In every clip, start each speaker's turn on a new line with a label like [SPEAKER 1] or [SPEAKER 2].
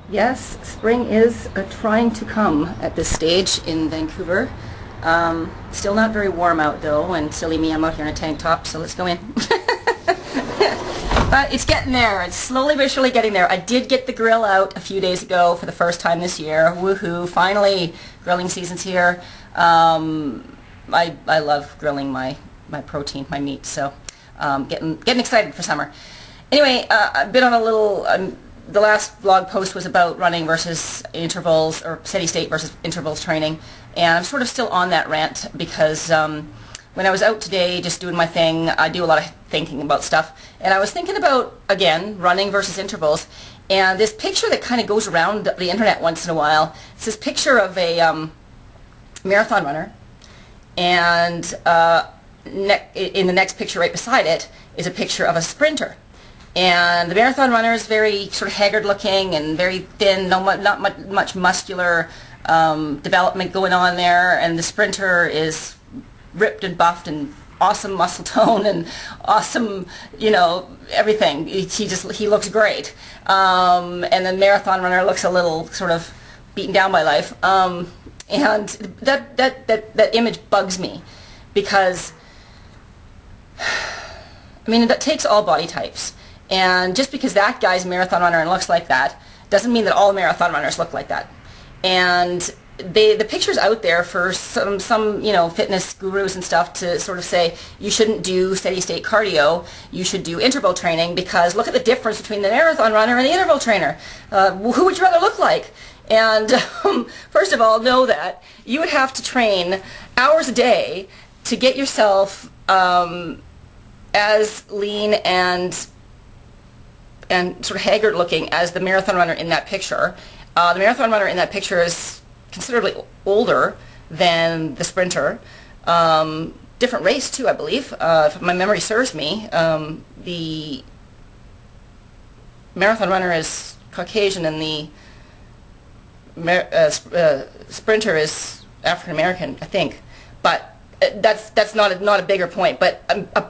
[SPEAKER 1] Yes, spring is trying to come at this stage in Vancouver. Still not very warm out though, and silly me, I'm out here in a tank top, so let's go in. But it's getting there. It's slowly but surely getting there. I did get the grill out a few days ago for the first time this year. Woohoo! Finally, grilling season's here. I love grilling my protein, my meat, so getting excited for summer. Anyway, I've been on a little. The last blog post was about running versus intervals, or steady state versus intervals training, and I'm sort of still on that rant because when I was out today just doing my thing, I do a lot of thinking about stuff, and I was thinking about, again, running versus intervals, and this picture that kind of goes around the internet once in a while, it's this picture of a marathon runner, and in the next picture right beside it is a picture of a sprinter. And the marathon runner is very sort of haggard looking and very thin, not much muscular development going on there, and the sprinter is ripped and buffed and awesome muscle tone and awesome, you know, everything. He looks great. And the marathon runner looks a little sort of beaten down by life. And that image bugs me because, I mean, it takes all body types. And just because that guy's a marathon runner and looks like that doesn't mean that all marathon runners look like that. And the picture's out there for some you know, fitness gurus and stuff to sort of say you shouldn't do steady state cardio, you should do interval training because look at the difference between the marathon runner and the interval trainer. Who would you rather look like? And first of all, know that you would have to train hours a day to get yourself as lean and sort of haggard looking as the marathon runner in that picture. The marathon runner in that picture is considerably older than the sprinter. Different race too, I believe. If my memory serves me, the marathon runner is Caucasian and the sprinter is African American, I think. But that's not a bigger point. But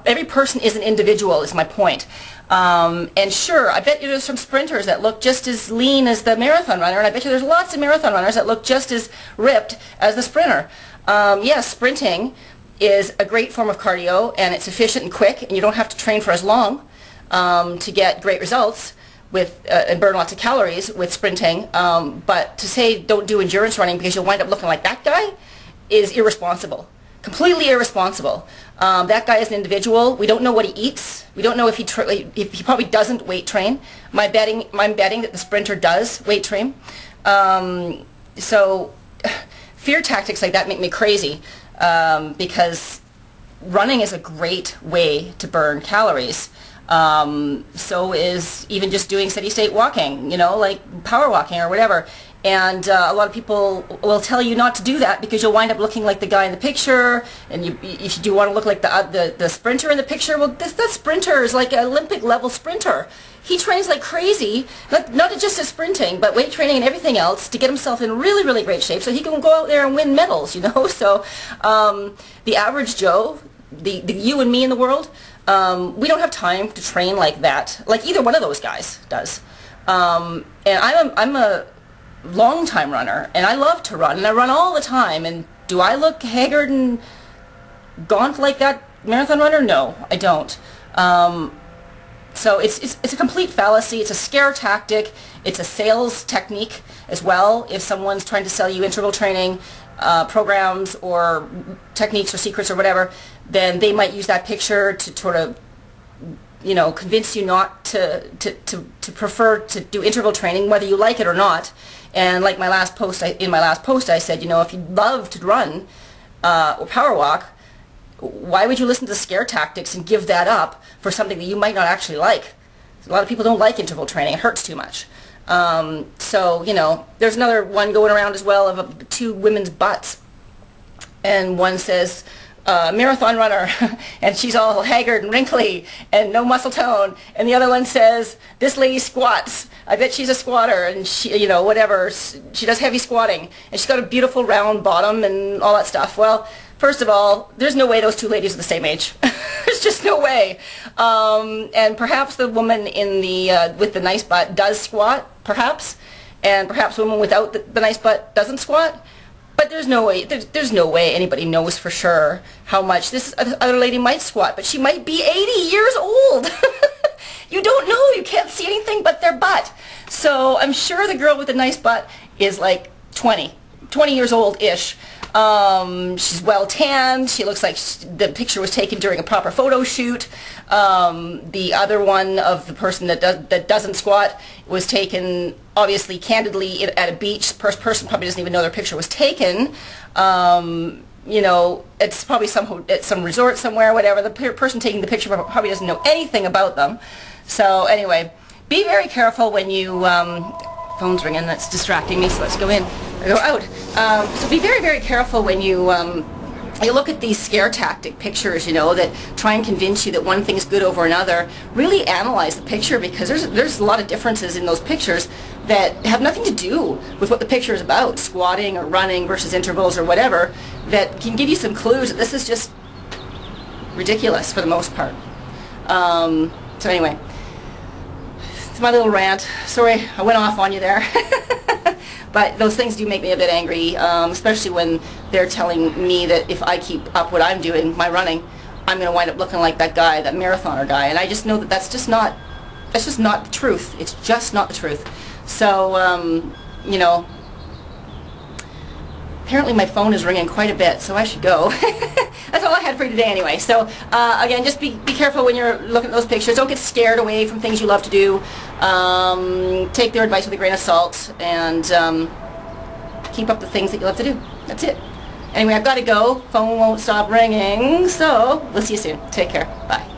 [SPEAKER 1] every person is an individual, is my point. And sure, I bet you there's some sprinters that look just as lean as the marathon runner, and I bet you there's lots of marathon runners that look just as ripped as the sprinter. Yes, sprinting is a great form of cardio, and it's efficient and quick, and you don't have to train for as long to get great results with and burn lots of calories with sprinting. But to say don't do endurance running because you'll wind up looking like that guy is irresponsible. Completely irresponsible. That guy is an individual. We don't know what he eats. We don't know if he probably doesn't weight train. I'm betting that the sprinter does weight train. So fear tactics like that make me crazy because running is a great way to burn calories. So is even just doing steady state walking, you know, like power walking or whatever. And a lot of people will tell you not to do that because you'll wind up looking like the guy in the picture. And if you do want to look like the sprinter in the picture, well, that sprinter is like an Olympic level sprinter. He trains like crazy, not just at sprinting, but weight training and everything else to get himself in really, really great shape so he can go out there and win medals, you know. So the average Joe, the you and me in the world, we don't have time to train like that, like either one of those guys does. And I'm a long-time runner, and I love to run, and I run all the time. And do I look haggard and gaunt like that marathon runner? No, I don't. So it's a complete fallacy. It's a scare tactic. It's a sales technique as well. If someone's trying to sell you interval training programs or techniques or secrets or whatever, then they might use that picture to sort of, you know, convince you not to prefer to do interval training, whether you like it or not. And like in my last post, I said, you know, if you love to run or power walk, why would you listen to scare tactics and give that up for something that you might not actually like? A lot of people don't like interval training. It hurts too much. So, you know, there's another one going around as well of two women's butts. And one says, marathon runner, and she's all haggard and wrinkly and no muscle tone. And the other one says, this lady squats. I bet she's a squatter, and she, you know, whatever. She does heavy squatting, and she's got a beautiful round bottom and all that stuff. Well, first of all, there's no way those two ladies are the same age. There's just no way. And perhaps the woman in the with the nice butt does squat, perhaps. and perhaps women without the nice butt doesn't squat. But there's no way, there's no way anybody knows for sure how much this other lady might squat, but she might be 80 years old. You don't know. You can't see anything but their butt. So I'm sure the girl with the nice butt is like 20 years old-ish. She's well tanned. She looks like the picture was taken during a proper photo shoot. The other one of the person that doesn't squat was taken obviously candidly at a beach. Person probably doesn't even know their picture was taken. You know, it's probably at some resort somewhere, whatever. The person taking the picture probably doesn't know anything about them. So anyway, be very careful when you, phone's ringing, that's distracting me, so let's go in, or go out. So be very, very careful when you look at these scare tactic pictures, you know, that try and convince you that one thing's good over another. Really analyze the picture, because there's a lot of differences in those pictures that have nothing to do with what the picture is about, squatting or running versus intervals or whatever, that can give you some clues that this is just ridiculous for the most part. So anyway, it's my little rant. Sorry, I went off on you there. But those things do make me a bit angry, especially when they're telling me that if I keep up what I'm doing, my running, I'm going to wind up looking like that guy, that marathoner guy. And I just know that that's just not the truth. It's just not the truth. So, you know, apparently my phone is ringing quite a bit, so I should go. That's all I had for you today anyway. So, again, just be careful when you're looking at those pictures. Don't get scared away from things you love to do. Take their advice with a grain of salt, and keep up the things that you love to do. That's it. Anyway, I've got to go. Phone won't stop ringing, so we'll see you soon. Take care. Bye.